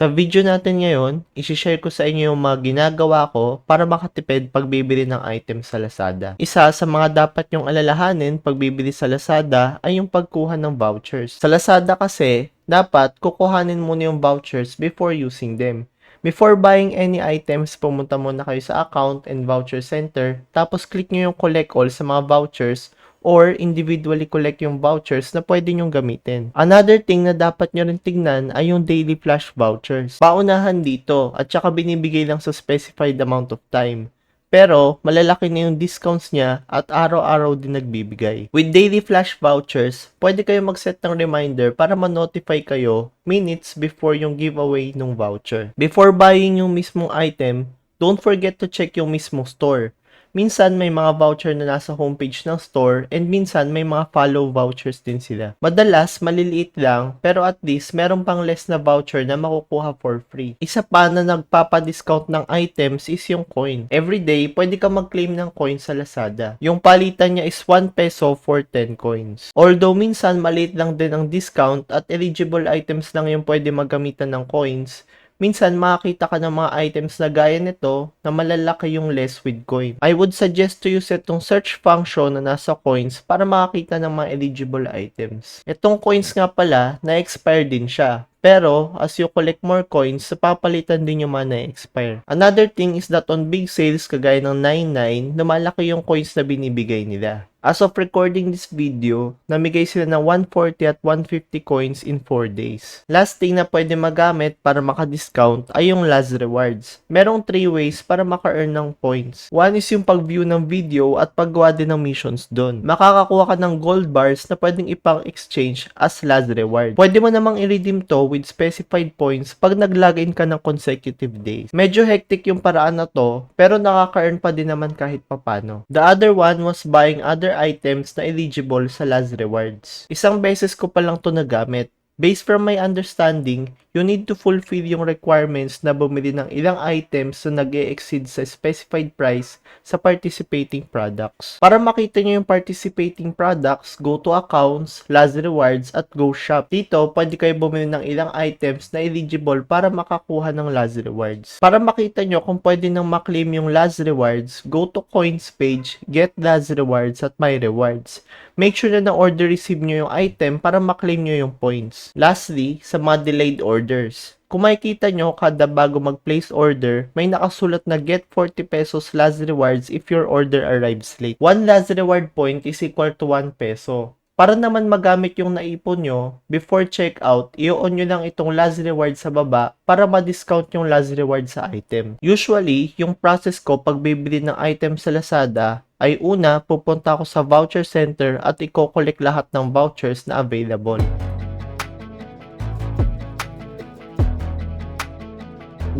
Sa video natin ngayon, isi-share ko sa inyo yung mga ginagawa ko para makatipid pag bibili ng item sa Lazada. Isa sa mga dapat nyong alalahanin pag bibili sa Lazada ay yung pagkuha ng vouchers. Sa Lazada kasi, dapat kukuhanin muna yung vouchers before using them. Before buying any items, pumunta muna kayo sa account and voucher center, tapos click nyo yung collect all sa mga vouchers or individually collect yung vouchers na pwede nyong gamitin. Another thing na dapat nyo rin tignan ay yung daily flash vouchers. Paunahan dito at saka binibigay lang sa specified amount of time. Pero, malalaki na yung discounts niya at araw-araw din nagbibigay. With daily flash vouchers, pwede kayo mag-set ng reminder para ma-notify kayo minutes before yung giveaway ng voucher. Before buying yung mismong item, don't forget to check yung mismong store. Minsan may mga voucher na nasa homepage ng store and minsan may mga follow vouchers din sila. Madalas maliliit lang pero at least meron pang less na voucher na makukuha for free. Isa pa na nagpapa-discount ng items is yung coin. Everyday pwede ka mag-claim ng coin sa Lazada. Yung palitan niya is 1 peso for 10 coins. Although minsan maliit lang din ang discount at eligible items lang yung pwede maggamitan ng coins, minsan makakita ka ng mga items na gaya nito na malalaki yung less with coin. I would suggest to use itong search function na nasa coins para makakita ng mga eligible items. Itong coins nga pala, na-expire din siya. Pero, as you collect more coins, papalitan din yung mga na-expire. Another thing is that on big sales kagaya ng 99, lumalaki yung coins na binibigay nila. As of recording this video, namigay sila ng 140 at 150 coins in 4 days. Last thing na pwede magamit para maka-discount ay yung Laz Rewards. Merong 3 ways para maka-earn ng points. One is yung pag-view ng video at paggawa din ng missions doon. Makakakuha ka ng gold bars na pwedeng ipang-exchange as Laz Reward. Pwede mo namang i-redeem to with specified points pag nag-login ka ng consecutive days. Medyo hectic yung paraan na to, pero nakaka-earn pa din naman kahit papano. The other one was buying other items na eligible sa Laz Rewards. Isang beses ko pa lang to nagamit. Based from my understanding, you need to fulfill yung requirements na bumili ng ilang items na nag-e-exceed sa specified price sa participating products. Para makita nyo yung participating products, go to Accounts, Laz Rewards, at Go Shop. Dito, pwede kayo bumili ng ilang items na eligible para makakuha ng Laz Rewards. Para makita nyo kung pwede nang maklaim yung Laz Rewards, go to Coins page, Get Laz Rewards at My Rewards. Make sure na na-order receive nyo yung item para maklaim nyo yung points. Lastly, sa mga delayed orders. Kung makikita nyo, kada bago mag-place order, may nakasulat na get 40 pesos Laz Rewards if your order arrives late. 1 Laz Reward point is equal to 1 peso. Para naman magamit yung naipon nyo, before checkout, i-on nyo lang itong Laz Reward sa baba para ma-discount yung Laz Reward sa item. Usually, yung process ko pag bibili ng item sa Lazada, ay una, pupunta ako sa voucher center at i-collect lahat ng vouchers na available.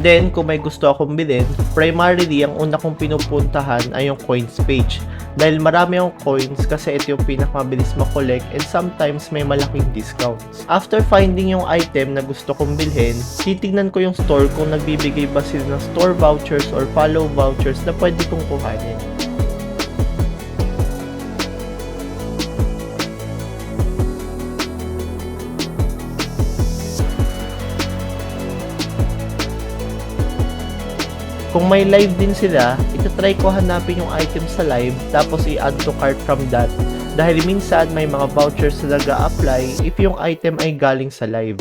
Then, kung may gusto akong bilhin, primarily, ang una kong pinupuntahan ay yung coins page. Dahil marami akong coins kasi ito yung pinakamabilis makollect and sometimes may malaking discounts. After finding yung item na gusto kong bilhin, titignan ko yung store kung nagbibigay ba sila ng store vouchers or follow vouchers na pwede kong kuhanin. Kung may live din sila, itatry ko hanapin yung item sa live tapos i-add to cart from that dahil minsan may mga vouchers na nag-a-apply if yung item ay galing sa live.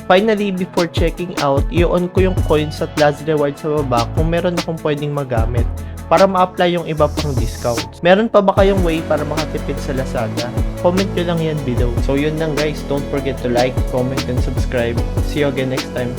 Finally, before checking out, i-on ko yung coins at Laz Rewards sa baba kung meron akong pwedeng magamit para ma-apply yung iba pang discounts. Meron pa ba kayong way para makatipid sa Lazada? Comment nyo lang yan below. So yun lang guys, don't forget to like, comment, and subscribe. See you again next time.